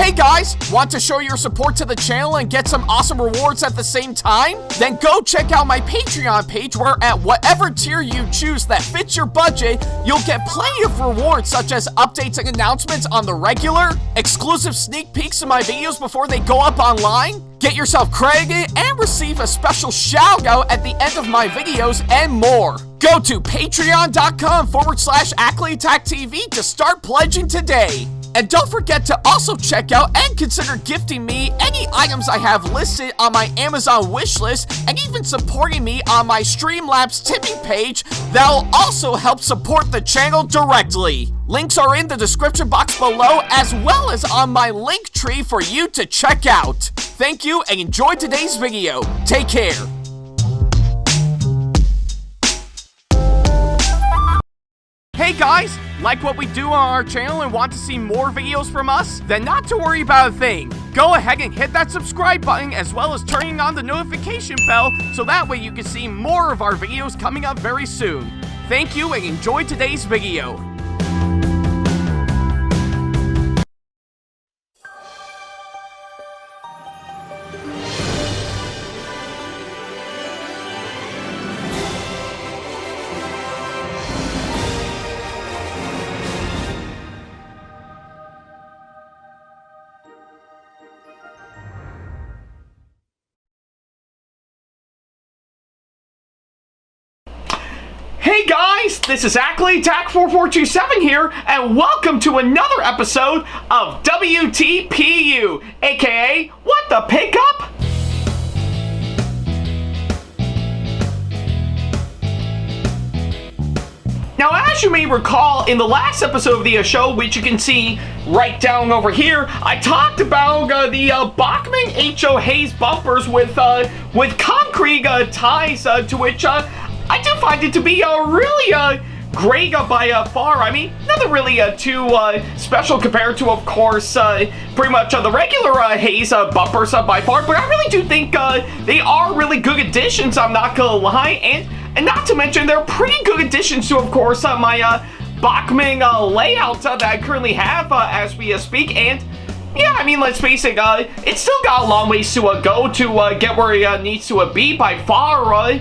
Hey guys, want to show your support to the channel and get some awesome rewards at the same time? Then go check out my Patreon page where at whatever tier you choose that fits your budget, you'll get plenty of rewards such as updates and announcements on the regular, exclusive sneak peeks of my videos before they go up online, get yourself credited, and receive a special shout out at the end of my videos and more. Go to patreon.com/AckleyAttack44227TV to start pledging today. And don't forget to also check out and consider gifting me any items I have listed on my Amazon wishlist and even supporting me on my Streamlabs tipping page that'll also help support the channel directly. Links are in the description box below as well as on my link tree for you to check out. Thank you and enjoy today's video. Take care. Hey guys, like what we do on our channel and want to see more videos from us? Then not to worry about a thing. Go ahead and hit that subscribe button as well as turning on the notification bell so that way you can see more of our videos coming up very soon. Thank you and enjoy today's video. Hey guys, this is AckleyAttack4427 here, and welcome to another episode of WTPU, aka What the Pickup? Now, as you may recall, in the last episode of the show, which you can see right down over here, I talked about the Bachmann H.O. Hayes bumpers with concrete ties to which I do find it to be really great by far. I mean, nothing really too special compared to, of course, pretty much the regular Hayes bumpers by far. But I really do think they are really good additions, I'm not gonna lie. And not to mention, they're pretty good additions to, of course, my Bachmann layout that I currently have as we speak. And yeah, I mean, let's face it, it's still got a long ways to go to get where it needs to be by far.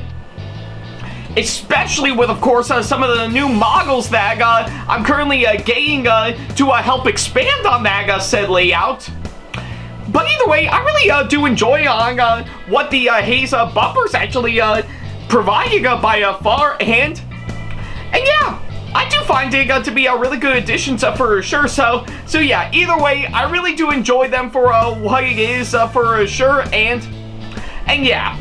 Especially with, of course, some of the new models that I'm currently getting to help expand on that said layout. But either way, I really do enjoy what the Hayes bumpers actually providing by far, and yeah, I do find it to be a really good addition for sure. So yeah, either way, I really do enjoy them for what it is for sure, and yeah.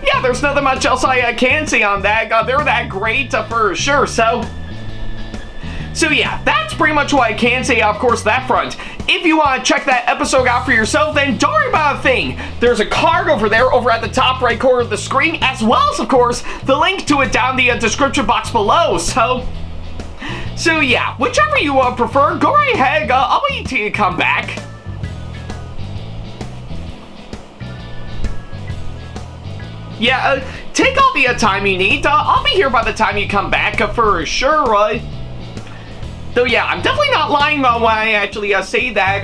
Yeah, there's nothing much else I can say on that. They're that great for sure. So yeah, that's pretty much what I can say, of course, that front. If you want to check that episode out for yourself, then don't worry about a thing. There's a card over there over at the top right corner of the screen, as well as, of course, the link to it down the description box below. So yeah, whichever you prefer, go right ahead. I'll wait till you come back. Yeah, take all the time you need. I'll be here by the time you come back for sure. Though, yeah, I'm definitely not lying when I actually say that.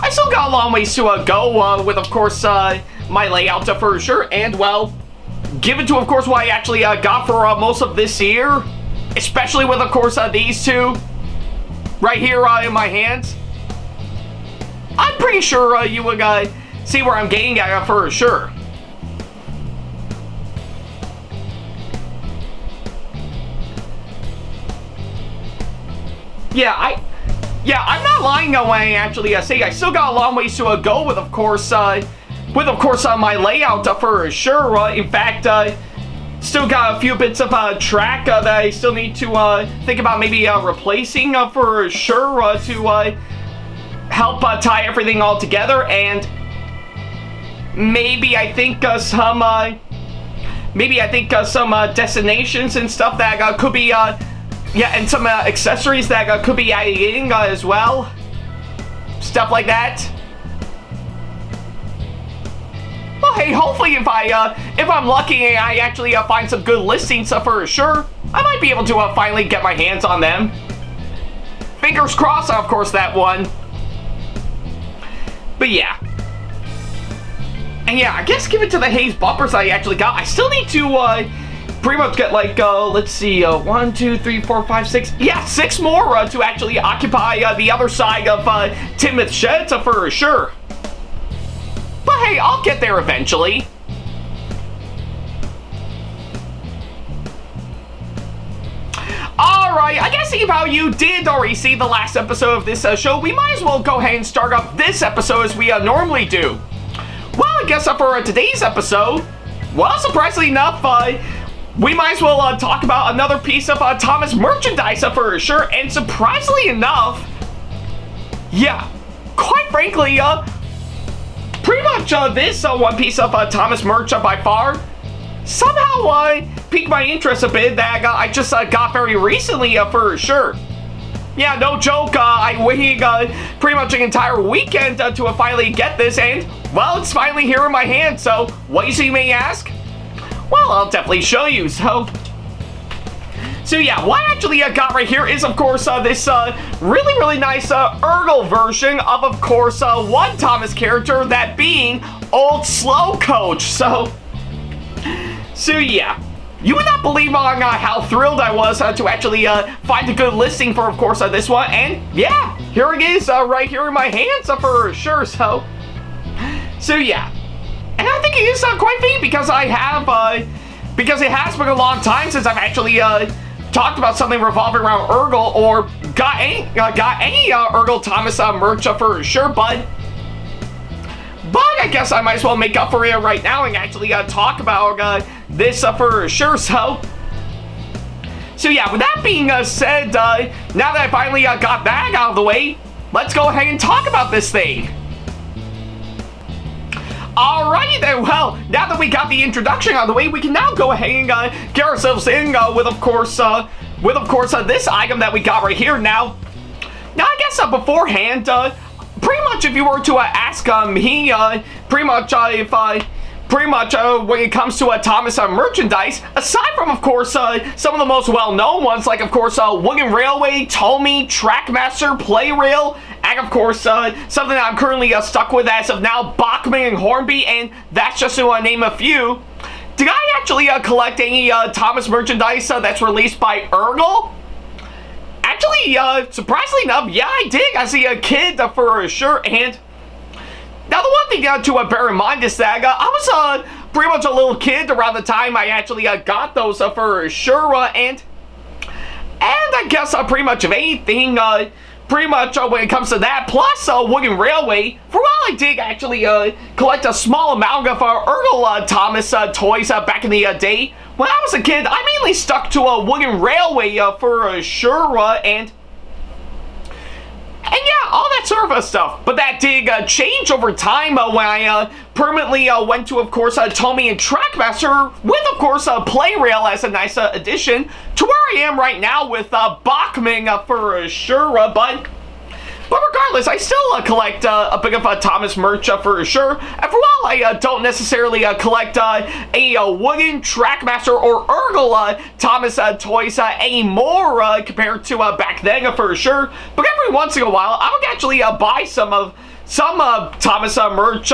I still got a long ways to go with, of course, my layout for sure. And, well, given to, of course, what I actually got for most of this year, especially with, of course, these two right here in my hands, I'm pretty sure you would see where I'm getting at for sure. Yeah, I'm not lying when I actually say I still got a long ways to go with, of course, my layout for sure. In fact, still got a few bits of track that I still need to think about maybe replacing for sure to help tie everything all together. And maybe I think some destinations and stuff that could be yeah, and some accessories that could be added in as well. Stuff like that. Well, hey, hopefully if I'm lucky and I actually find some good listings for sure, I might be able to finally get my hands on them. fingers crossed, of course, that one. But yeah. And yeah, I guess give it to the Hayes bumpers I actually got. I still need to pretty much get like, let's see, 1, 2, 3, 4, 5, 6. Yeah, 6 more to actually occupy the other side of Timoth's sheds for sure. But hey, I'll get there eventually. Alright, I guess if how you did already see the last episode of this show, we might as well go ahead and start up this episode as we normally do. Well, I guess for today's episode, well, surprisingly enough, we might as well talk about another piece of Thomas merchandise for sure, and surprisingly enough, yeah, quite frankly, pretty much this one piece of Thomas merch by far somehow piqued my interest a bit that I just got very recently for sure. Yeah, no joke, I waited pretty much an entire weekend to finally get this, and, well, it's finally here in my hand, so what you may ask? Well, I'll definitely show you, so yeah, what I actually got right here is, of course, this really nice ERTL version of course, one Thomas character, that being Old Slow Coach, so yeah. You would not believe on how thrilled I was to actually find a good listing for, of course, this one. And yeah, here it is right here in my hands for sure. So yeah. And I think it is quite fitting because because it has been a long time since I've actually talked about something revolving around ERTL or got any ERTL Thomas merch for sure. But I guess I might as well make up for it right now and actually talk about this for sure. So yeah, with that being said, now that I finally got that out of the way, let's go ahead and talk about this thing. Alrighty then, well, now that we got the introduction out of the way, we can now go ahead and get ourselves in with of course this item that we got right here. Now I guess beforehand, pretty much if you were to ask me, pretty much when it comes to Thomas merchandise, aside from of course some of the most well-known ones like of course Wooden Railway, Tommy, Trackmaster, Play Rail, and of course something that I'm currently stuck with as of now, Bachman and Hornby, and that's just to name a few. Did I actually collect any Thomas merchandise that's released by ERTL? Actually, surprisingly enough, yeah, I did as a kid for sure. And now the one thing to bear in mind is that I was pretty much a little kid around the time I actually got those for sure. And I guess pretty much of anything, pretty much when it comes to that, plus Wooden Railway, for while I did actually collect a small amount of ERTL Thomas toys back in the day. When I was a kid, I mainly stuck to a Wooden Railway for sure, and yeah, all that sort of stuff. But that did change over time when I permanently went to, of course, Tommy and Trackmaster with, of course, Play Rail as a nice addition to where I am right now with Bachman for sure. But regardless, I still collect a bit of Thomas merch for sure. And for while I don't necessarily collect a Wooden, Trackmaster, or ERTL Thomas toys anymore compared to back then for sure. But every once in a while, I would actually buy some Thomas merch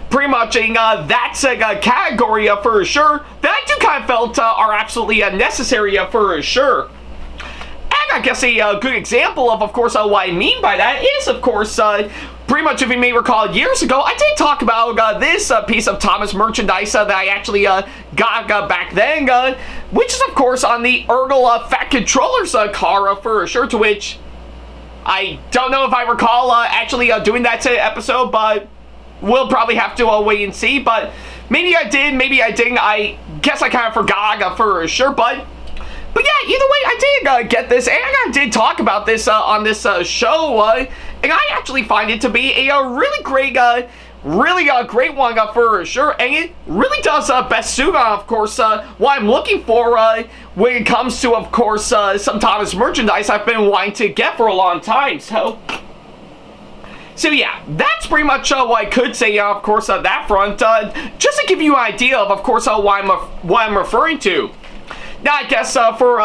pretty much in that category for sure that I do kind of felt are absolutely necessary for sure. I guess a good example of course, what I mean by that is, of course, pretty much if you may recall years ago, I did talk about this piece of Thomas merchandise that I actually got back then, which is, of course, on the ERTL Fat Controllers car for sure, to which I don't know if I recall actually doing that episode, but we'll probably have to wait and see, but maybe I did, maybe I didn't. I guess I kind of forgot for sure, but yeah, either way, I did get this, and I did talk about this on this show, and I actually find it to be a really great great one for sure, and it really does best suit, of course, what I'm looking for when it comes to, of course, some Thomas merchandise I've been wanting to get for a long time, so yeah, that's pretty much what I could say, of course, on that front, just to give you an idea of course, what I'm referring to. Now, I guess for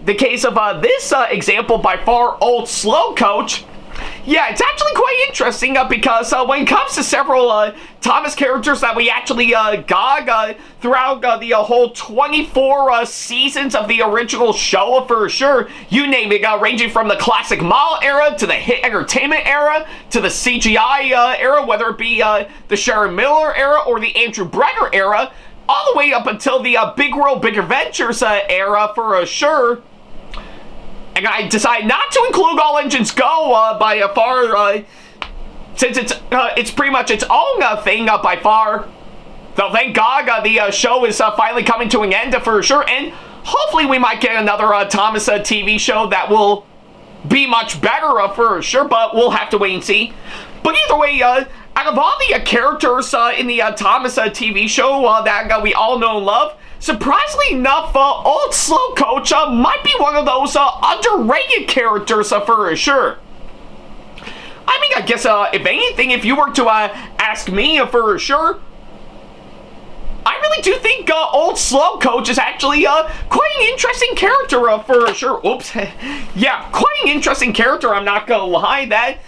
the case of this example by far, Old Slow Coach, yeah, it's actually quite interesting because when it comes to several Thomas characters that we actually got throughout the whole 24 seasons of the original show, for sure, you name it, ranging from the classic model era to the hit entertainment era to the CGI era, whether it be the Sharon Miller era or the Andrew Brenner era, all the way up until the Big World, Big Adventures era, for sure. And I decided not to include All Engines Go by far, since it's pretty much its own thing by far. So thank God the show is finally coming to an end for sure, and hopefully we might get another Thomas TV show that will be much better for sure, but we'll have to wait and see. But either way, out of all the characters in the Thomas TV show that we all know and love, surprisingly enough, Old Slow Coach might be one of those underrated characters for sure. I mean, I guess if anything, if you were to ask me for sure, I really do think Old Slow Coach is actually quite an interesting character for sure. Oops. Yeah, quite an interesting character, I'm not gonna lie. That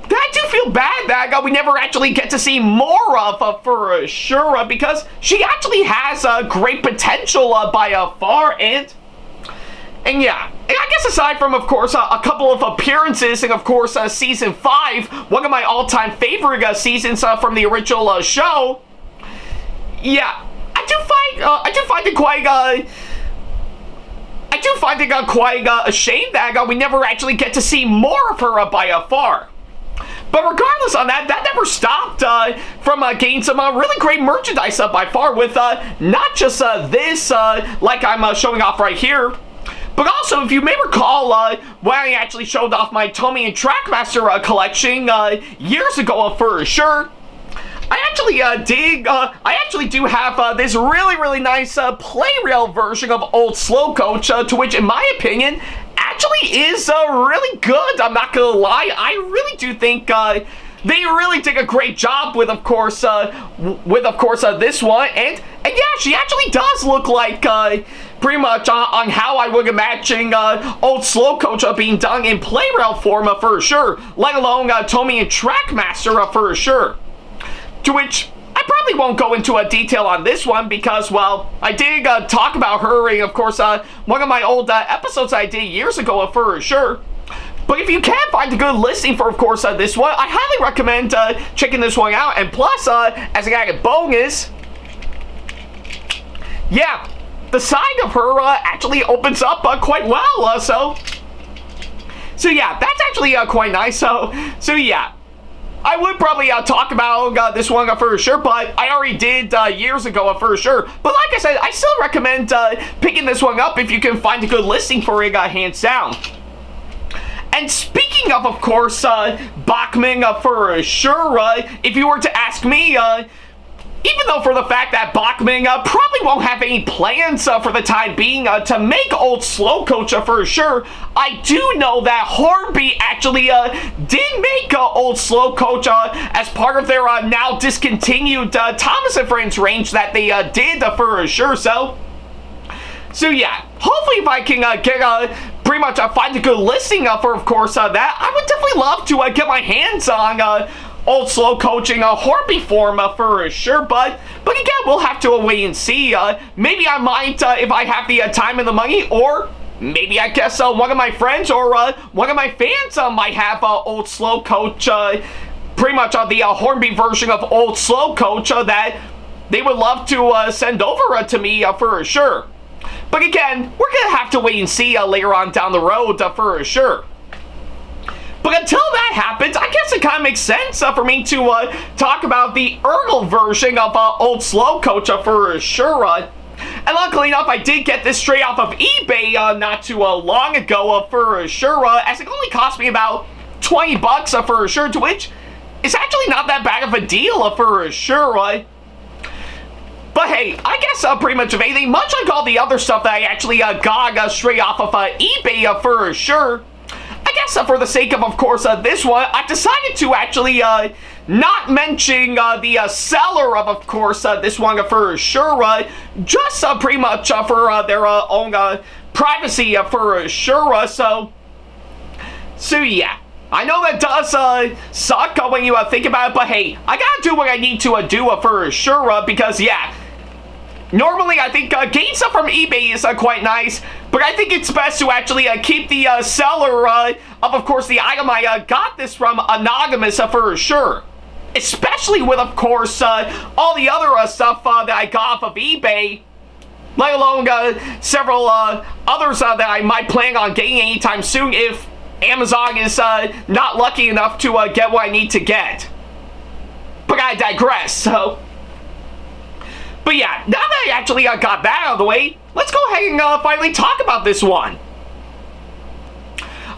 I do feel bad that we never actually get to see more of for sure, because she actually has great potential by far, and yeah. And I guess aside from, of course, a couple of appearances and, of course, Season 5, one of my all-time favorite seasons from the original show, yeah, I do find it quite a shame that we never actually get to see more of her by far. But regardless on that, that never stopped from getting some really great merchandise by far, with not just this, like I'm showing off right here, but also, if you may recall, when I actually showed off my Tommy and Trackmaster collection years ago for sure, I actually do have this really nice play-rail version of Old Slow Coach, to which, in my opinion, actually is really good. I'm not gonna lie. I really do think they really did a great job with, of course, this one, and yeah, she actually does look like pretty much on how I would imagine Old Slow Coach being done in play-rail form for sure, let alone Tommy and Trackmaster for sure. To which I probably won't go into detail on this one because, well, I did talk about her in, of course, one of my old episodes I did years ago for sure. But if you can find a good listing for, of course, this one, I highly recommend checking this one out. And plus, as an added bonus, yeah, the side of her actually opens up quite well. So yeah, that's actually quite nice. So yeah. I would probably talk about this one for sure, but I already did years ago for sure. But like I said, I still recommend picking this one up if you can find a good listing for it, hands down. And speaking of course, Bachman for sure, if you were to ask me, even though for the fact that Bachman probably won't have any plans for the time being to make Old Slow Coach for sure, I do know that Hornby actually did make Old Slow Coach as part of their now discontinued Thomas & Friends range that they did for sure. So yeah, hopefully if I can get pretty much find a good listing for, of course, that, I would definitely love to get my hands on Old Slow Coaching Hornby form for sure, but again, we'll have to wait and see. Maybe I might, if I have the time and the money, or maybe I guess one of my friends or one of my fans might have Old Slow Coach, pretty much the Hornby version of Old Slow Coach that they would love to send over to me for sure. But again, we're gonna have to wait and see later on down the road for sure. But until that happens, I guess it kind of makes sense for me to talk about the ERTL version of Old Slow Coach for sure. And luckily enough, I did get this straight off of eBay not too long ago for sure, as it only cost me about 20 bucks for sure, to which is actually not that bad of a deal for sure. But hey, I guess pretty much of anything, much like all the other stuff that I actually got straight off of eBay for sure, I guess for the sake of course, this one, I've decided to actually not mention the seller of course, this one for sure, just pretty much for their own privacy for sure. So yeah. I know that does suck when you think about it, but hey, I gotta do what I need to do for sure, because yeah, normally I think getting stuff from eBay is quite nice, but I think it's best to actually keep the seller of course, the item I got this from anonymous for sure. Especially with, of course, all the other stuff that I got off of eBay, let alone several others that I might plan on getting anytime soon if Amazon is not lucky enough to get what I need to get. But I digress, so. But yeah, now that I actually got that out of the way, let's go ahead and finally talk about this one.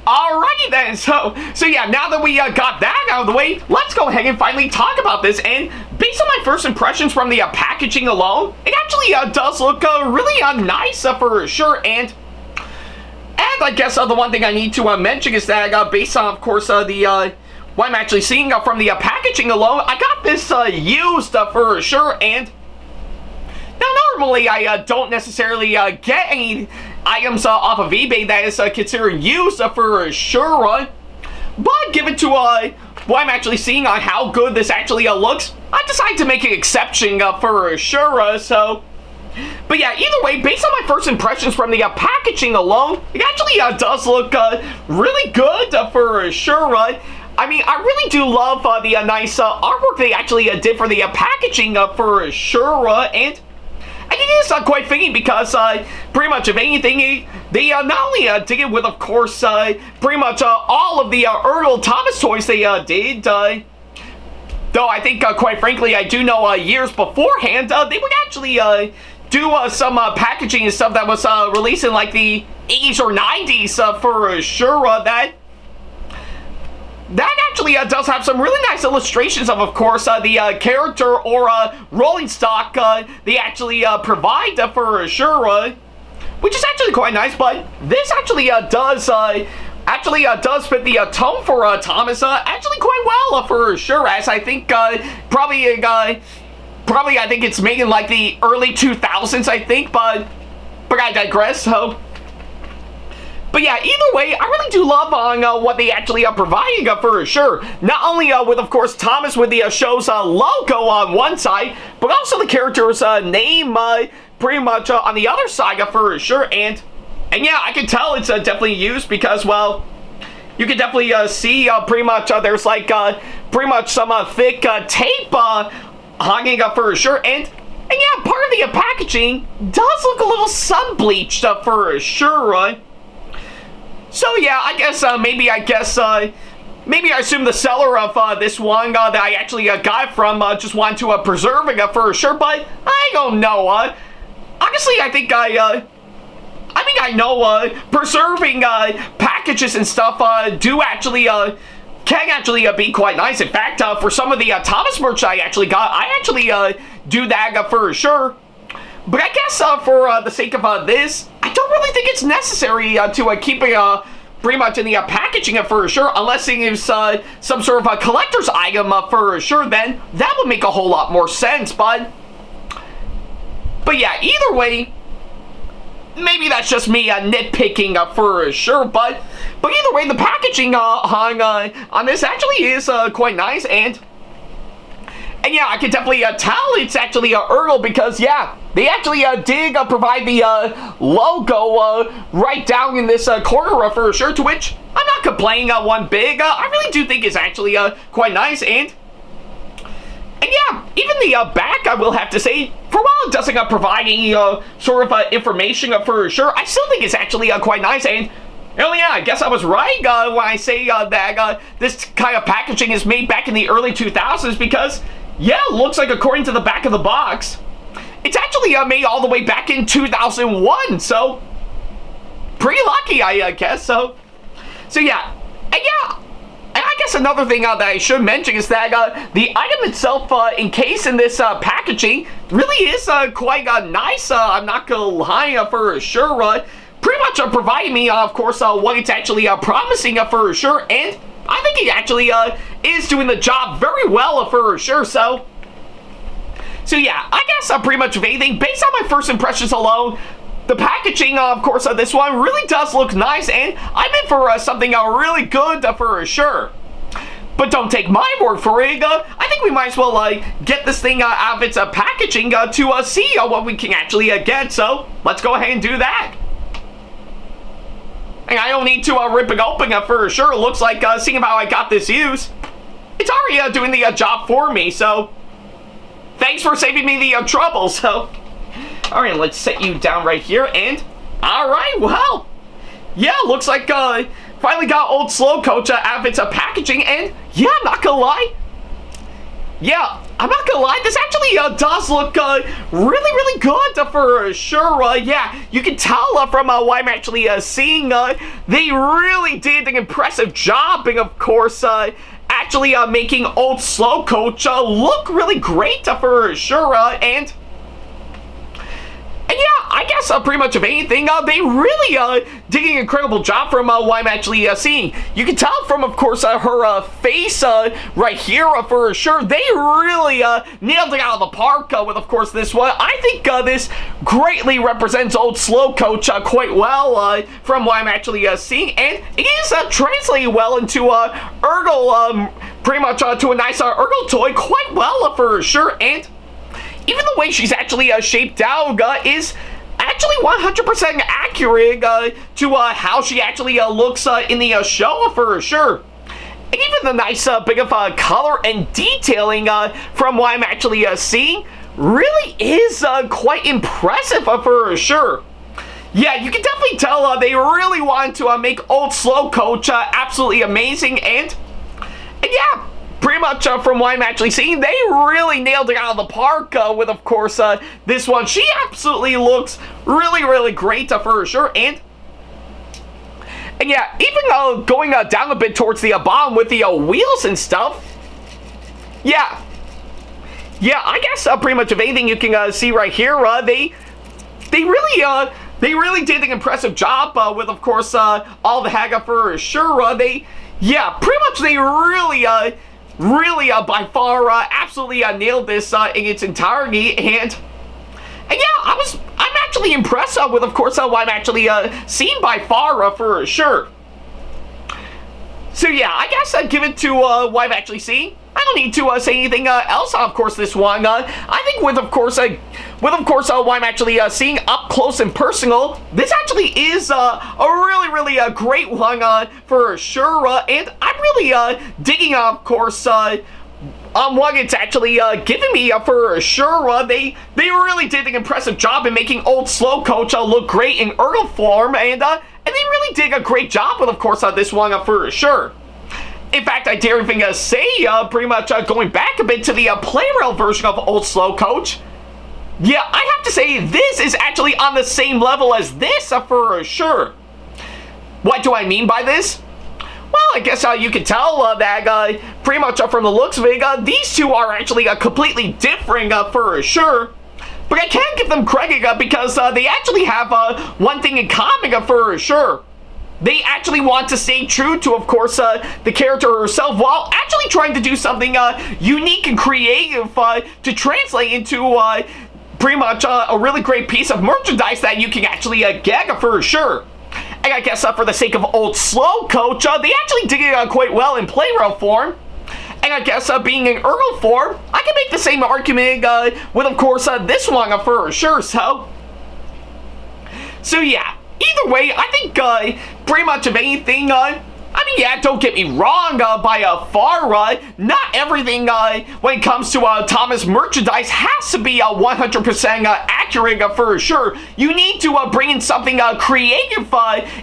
Alrighty then, so yeah, now that we got that out of the way, let's go ahead and finally talk about this. And based on my first impressions from the packaging alone, it actually does look really nice for sure. And I guess the one thing I need to mention is that based on, of course, the what I'm actually seeing from the packaging alone, I got this used for sure. And now normally I don't necessarily get any items off of eBay that is considered used for sure, but given to what I'm actually seeing on how good this actually looks, I decided to make an exception for sure. So. But yeah, either way, based on my first impressions from the packaging alone, it actually does look really good for sure. I mean, I really do love the nice artwork they actually did for the packaging for sure. And I think it's quite fitting because pretty much, if anything, they not only did it with, of course, pretty much all of the ERTL Thomas toys they did, though I think, quite frankly, I do know years beforehand, they would actually do some packaging and stuff that was released in like the 80s or 90s for sure. That actually does have some really nice illustrations of course, the character or rolling stock they actually provide for sure, which is actually quite nice. But this actually does fit the tone for Thomas actually quite well for sure, as I think probably I think it's made in like the early 2000s, I think, but I digress. So, but yeah, either way, I really do love on what they actually are providing for sure. Not only with, of course, Thomas with the show's logo on one side, but also the character's name pretty much on the other side for sure. And yeah, I can tell it's definitely used because, well, you can definitely see pretty much there's like pretty much some thick tape hanging up for sure. And yeah, part of the packaging does look a little sun bleached for sure. So yeah, I guess maybe I assume the seller of this one that I actually got from just wanted to preserve it for sure, but I don't know. Honestly, I think I know preserving packages and stuff do actually can actually be quite nice. In fact, for some of the Thomas merch I actually got, I actually do that for sure. But I guess for the sake of this, I don't really think it's necessary to keep it pretty much in the packaging for sure, unless it is some sort of a collector's item for sure. Then that would make a whole lot more sense. But yeah, either way, maybe that's just me nitpicking for sure. But either way, the packaging on this actually is quite nice, and yeah, I can definitely tell it's actually ERTL because yeah, they actually did provide the logo right down in this corner for sure. To which I'm not complaining one big. I really do think it's actually quite nice, and yeah, even the back, I will have to say, for while it doesn't provide any sort of information for sure, I still think it's actually quite nice. And oh yeah, I guess I was right when I say that this kind of packaging is made back in the early 2000s because, yeah, it looks like according to the back of the box, it's actually made all the way back in 2001, so pretty lucky, I guess. So yeah, and yeah. And I guess another thing that I should mention is that the item itself encased in this packaging really is quite nice. I'm not gonna lie for sure. Pretty much providing me, of course, what it's actually promising for sure. And I think it actually is doing the job very well for sure. So yeah, I guess pretty much of anything, based on my first impressions alone, the packaging, of course, this one really does look nice, and I'm in for something really good for sure. But don't take my word for it. I think we might as well get this thing out of its packaging to see what we can actually get. So let's go ahead and do that. And I don't need to rip it open for sure. It looks like, seeing how I got this used, it's already doing the job for me. So thanks for saving me the trouble. So all right, let's set you down right here. And all right, well, yeah, looks like finally got old Slow Coach out of its packaging, and yeah, I'm not gonna lie. Yeah, I'm not gonna lie, this actually does look really good for sure. Yeah, you can tell from what I'm actually seeing, they really did an impressive job, and of course, actually making old Slow Coach look really great for sure. And yeah, I guess pretty much of anything, they really did an incredible job from what I'm actually seeing. You can tell from, of course, her face right here for sure. They really nailed it out of the park with, of course, this one. I think this greatly represents old Slow Coach quite well from what I'm actually seeing, and it is translating well into Ergle, pretty much to a nice Ergle toy quite well for sure. And even the way she's actually shaped out is actually 100% accurate to how she actually looks in the show for sure. And even the nice bit of color and detailing from what I'm actually seeing really is quite impressive for sure. Yeah, you can definitely tell they really wanted to make old Slow Coach absolutely amazing, and yeah, pretty much from what I'm actually seeing, they really nailed it out of the park with, of course, this one. She absolutely looks really great for sure. And yeah, even going down a bit towards the bottom with the wheels and stuff. Yeah, I guess pretty much of anything you can see right here, they really did an impressive job with, of course, all the Haga for sure. Pretty much they really by far absolutely nailed this in its entirety. And yeah, I'm actually impressed with, of course, what I'm actually seeing by far for sure. So yeah, I guess I'd give it to what I've actually seen. I don't need to say anything else. Of course, this one, I think with of course what I'm actually seeing up close and personal, this actually is a really great one for sure. And I'm really digging, of course, on what it's actually giving me for sure. They really did an impressive job in making old Slow Coach look great in Ergle form, and they really did a great job with, of course, this one for sure. In fact, I dare even say, pretty much going back a bit to the Playrail version of old Slow Coach. Yeah, I have to say this is actually on the same level as this for sure. What do I mean by this? Well, I guess you can tell that pretty much from the looks of it, these two are actually completely different for sure. But I can give them credit because they actually have one thing in common for sure. They actually want to stay true to, of course, the character herself, while actually trying to do something unique and creative to translate into pretty much a really great piece of merchandise that you can actually get for sure. And I guess for the sake of old Slow Coach, they actually did it quite well in Playrail form. And I guess being in Ergle form, I can make the same argument with, of course, this one for sure. So yeah. Either way, I think pretty much of anything, I mean, yeah, don't get me wrong, by far, not everything when it comes to Thomas merchandise has to be 100% accurate for sure. You need to bring in something creative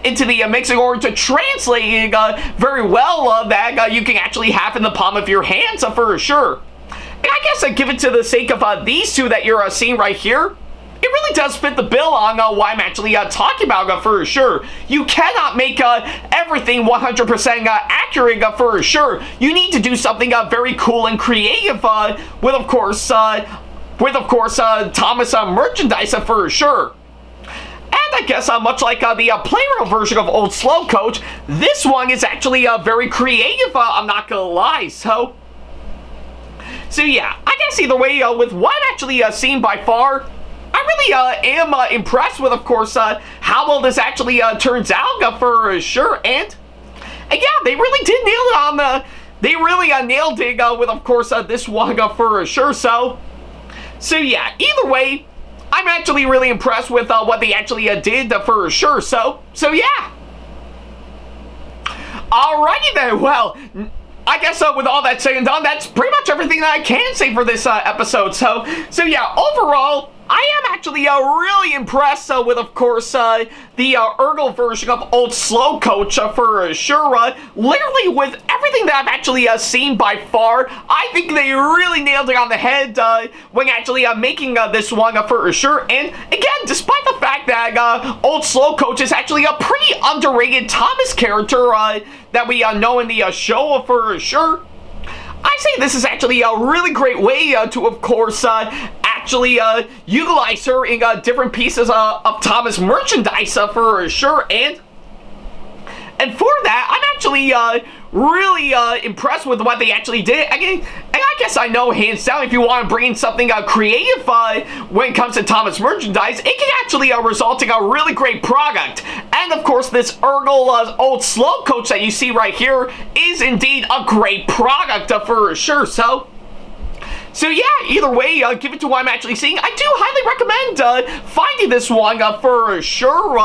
into the mix in order to translate it very well that you can actually have in the palm of your hands for sure. And I guess I give it to the sake of these two that you're seeing right here. It really does fit the bill on what I'm actually talking about for sure. You cannot make everything 100% accurate for sure. You need to do something very cool and creative with, of course, Thomas merchandise for sure. And I guess much like the Playrail version of old Slow Coach, this one is actually very creative, I'm not gonna lie. So yeah, I guess either way, with what I'm actually seeing by far, I really am impressed with, of course, how well this actually turns out for sure. And yeah, they really did nail it on they really nailed it with, of course, this one for sure. So yeah, either way, I'm actually really impressed with what they actually did for sure. So yeah. Alrighty then, well, I guess with all that said and done, that's pretty much everything that I can say for this episode. So yeah, overall, I am actually really impressed with, of course, the Urgle version of Old Slowcoach for sure. Literally, with everything that I've actually seen by far, I think they really nailed it on the head when actually making this one for sure. And again, despite the fact that Old Slowcoach is actually a pretty underrated Thomas character that we know in the show for sure, I say this is actually a really great way to, of course, actually utilize her in different pieces of Thomas merchandise for sure. And for that, I'm actually really impressed with what they actually did. And I guess I know, hands down, if you want to bring in something creative when it comes to Thomas merchandise, it can actually result in a really great product. And of course, this Urgle Old Slowcoach that you see right here is indeed a great product for sure. So yeah, either way, give it to what I'm actually seeing. I do highly recommend finding this one for sure.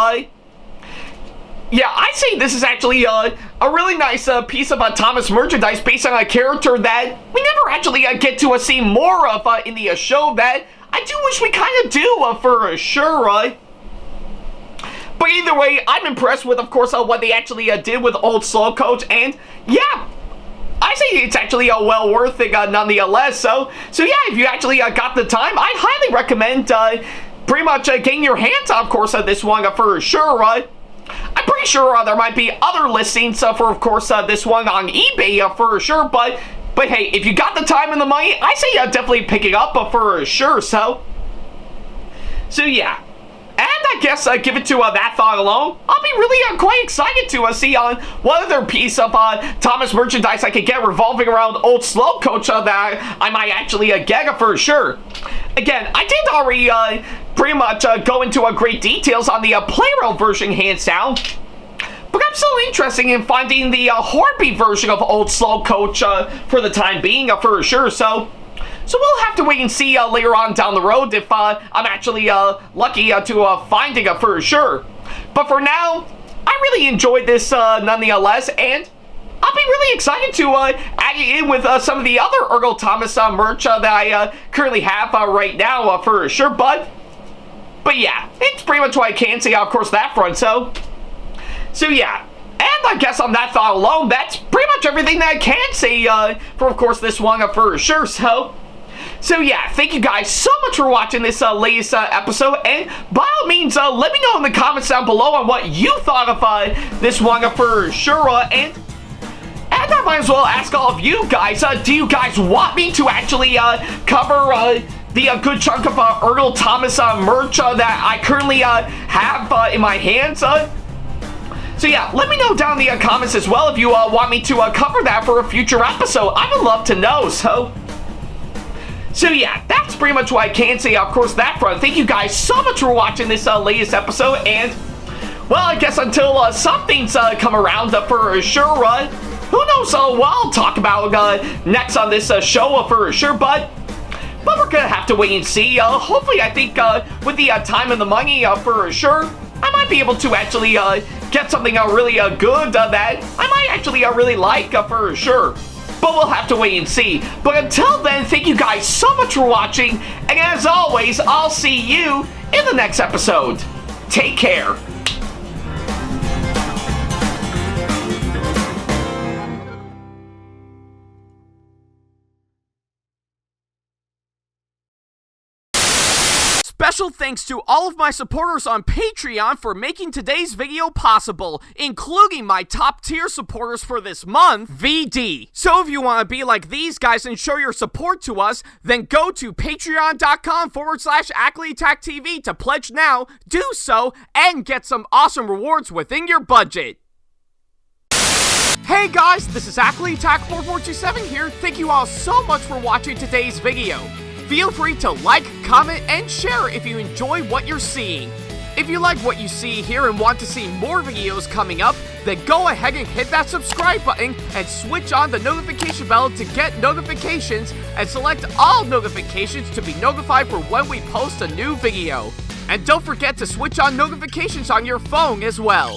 Yeah, I say this is actually a really nice piece of Thomas merchandise based on a character that we never actually get to see more of in the show that I do wish we kind of do for sure. But either way, I'm impressed with, of course, what they actually did with Old Slowcoach, and yeah, I say it's actually well worth it nonetheless. So yeah, if you actually got the time, I highly recommend pretty much getting your hands on, of course, this one for sure. I'm pretty sure there might be other listings for, of course, this one on eBay for sure. But hey, if you got the time and the money, I say definitely pick it up for sure. So yeah. And I guess give it to that thought alone, I'll be really quite excited to see on what other piece of Thomas merchandise I could get revolving around Old Slowcoach that I might actually get for sure. Again, I did already pretty much go into great details on the Playroll version, hands down. But I'm still interested in finding the Horby version of Old Slowcoach for the time being for sure. So we'll have to wait and see later on down the road if I'm actually lucky to finding it for sure. But for now, I really enjoyed this nonetheless, and I'll be really excited to add it in with some of the other Urgle Thomas merch that I currently have right now for sure. But yeah, it's pretty much what I can say, of course, that front. So yeah. And I guess on that thought alone, that's pretty much everything that I can say for, of course, this one for sure. So yeah, thank you guys so much for watching this latest episode, and by all means, let me know in the comments down below on what you thought of this one for sure, and I might as well ask all of you guys, do you guys want me to actually cover the good chunk of Urgle Thomas merch that I currently have in my hands? So yeah, let me know down in the comments as well if you want me to cover that for a future episode. I would love to know. So yeah, that's pretty much what I can say, of course, that front. Thank you guys so much for watching this latest episode, and well, I guess until something's come around for sure, who knows what I'll talk about next on this show for sure, but we're gonna have to wait and see. Hopefully, I think with the time and the money for sure, I might be able to actually get something really good that I might actually really like for sure. But we'll have to wait and see. But until then, thank you guys so much for watching, and as always, I'll see you in the next episode. Take care. Special thanks to all of my supporters on Patreon for making today's video possible, including my top tier supporters for this month, VD. So if you want to be like these guys and show your support to us, then go to patreon.com/AckleyTackTV to pledge now, do so, and get some awesome rewards within your budget. Hey guys, this is AckleyTack4427 here. Thank you all so much for watching today's video. Feel free to like, comment, and share if you enjoy what you're seeing. If you like what you see here and want to see more videos coming up, then go ahead and hit that subscribe button and switch on the notification bell to get notifications and select all notifications to be notified for when we post a new video. And don't forget to switch on notifications on your phone as well.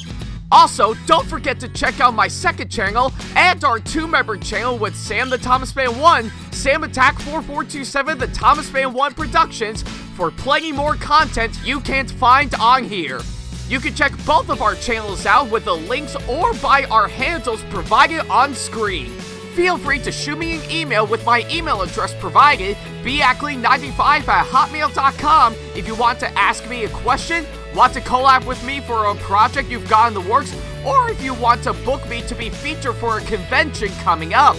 Also, don't forget to check out my second channel and our 2-member channel with Sam the Thomas Fan 1, SamAttack4427TheThomasFan1 Productions for plenty more content you can't find on here. You can check both of our channels out with the links or by our handles provided on screen. Feel free to shoot me an email with my email address provided, Ackley95@hotmail.com, if you want to ask me a question, want to collab with me for a project you've got in the works, or if you want to book me to be featured for a convention coming up.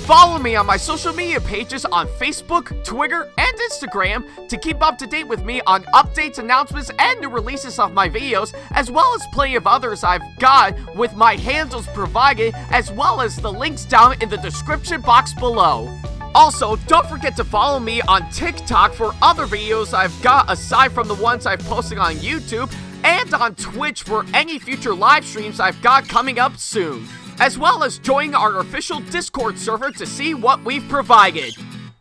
Follow me on my social media pages on Facebook, Twitter, and Instagram to keep up to date with me on updates, announcements, and new releases of my videos, as well as plenty of others I've got with my handles provided, as well as the links down in the description box below. Also, don't forget to follow me on TikTok for other videos I've got aside from the ones I've posted on YouTube, and on Twitch for any future live streams I've got coming up soon, as well as join our official Discord server to see what we've provided.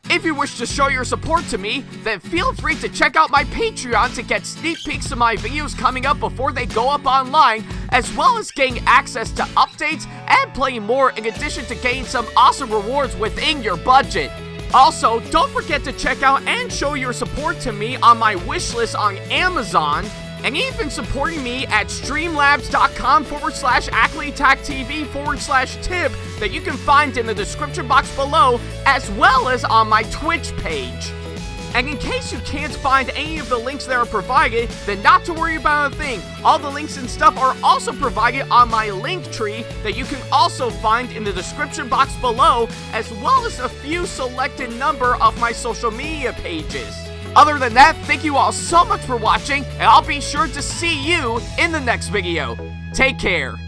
If you wish to show your support to me, then feel free to check out my Patreon to get sneak peeks of my videos coming up before they go up online, as well as getting access to updates and plenty more in addition to getting some awesome rewards within your budget. Also, don't forget to check out and show your support to me on my wishlist on Amazon, and even supporting me at streamlabs.com/AckleyTACTV/tip that you can find in the description box below, as well as on my Twitch page. And in case you can't find any of the links that are provided, then not to worry about a thing. All the links and stuff are also provided on my link tree that you can also find in the description box below, as well as a few selected number of my social media pages. Other than that, thank you all so much for watching, and I'll be sure to see you in the next video. Take care.